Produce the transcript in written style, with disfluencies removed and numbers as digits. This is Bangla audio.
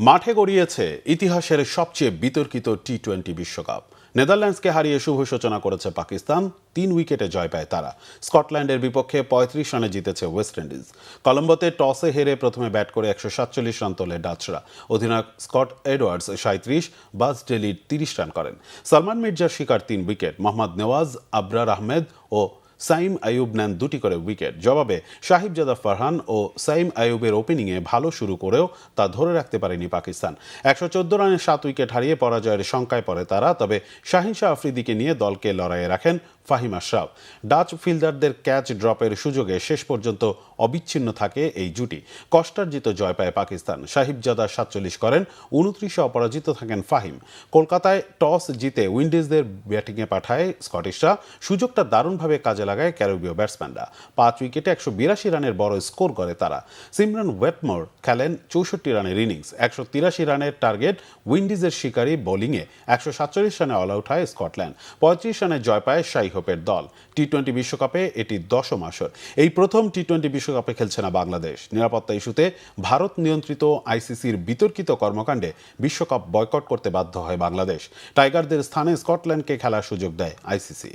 মাঠে গড়িয়েছে ইতিহাসের সবচেয়ে বিতর্কিত টি-20 বিশ্বকাপ। নেদারল্যান্ডসকে হারিয়ে শুভ সূচনা করেছে পাকিস্তান। 3 উইকেটে জয় পায় তারা। স্কটল্যান্ডের বিপক্ষে 35 রানে জিতেছে ওয়েস্ট ইন্ডিজ। কলম্বোতে টসে হেরে প্রথমে ব্যাট করে 147 রান তোলে ডাচরা। অধিনায়ক স্কট এডওয়ার্ডস 37, বাজ ডেলি 30 রান করেন। সালমান মির্জার শিকার 3 উইকেট। মোহাম্মদ নেওয়াজ, আবরার আহমেদ ও সাইম আইয়ুব নেন 2টি করে উইকেট। জবাবে সাহিবজাদা ফারহান ও সাইম আইয়ুবের ওপেনিংয়ে ভালো শুরু করেও তা ধরে রাখতে পারেনি পাকিস্তান। 114 রানে 7 উইকেট হারিয়ে পরাজয়ের শঙ্কায় পড়ে তারা। তবে শাহিন শাহ আফ্রিদিকে নিয়ে দলকে লড়াইয়ে রাখেন ফাহিম আশরাফ। ডাচ ফিল্ডারদের ক্যাচ ড্রপের সুযোগে শেষ পর্যন্ত অবিচ্ছিন্ন থাকে এই জুটি। কষ্টার্জিত জয় পায় পাকিস্তান। সাহিবজাদা 47 করেন, 29-এ অপরাজিত থাকেন ফাহিম। কলকাতায় টস জিতে উইন্ডিজদের ব্যাটিংয়ে পাঠায় স্কটিশরা। সুযোগটা দারুণভাবে কাজে লাগায় ক্যারিবীয় ব্যাটসম্যানরা। 5 উইকেটে 182 রানের বড় স্কোর করে তারা। সিমরন ওয়েটমোর খেলেন 64 রানের ইনিংস। 183 রানের টার্গেট উইন্ডিজের শিকারী বোলিংয়ে 147 রানে অল আউট হয় স্কটল্যান্ড। 35 রানে জয় পায় শাই হোপের দল। টি-20 বিশ্বকাপে এটি 10ম আসর। এই প্রথম টি-20 বিশ্বকাপে খেলছে না বাংলাদেশ। নিরাপত্তা ইস্যুতে ভারত নিয়ন্ত্রিত আইসিসির বিতর্কিত কর্মকাণ্ডে বিশ্বকাপ বয়কট করতে বাধ্য হয় বাংলাদেশ। টাইগারদের স্থানে স্কটল্যান্ডকে খেলার সুযোগ দেয় আইসিসি।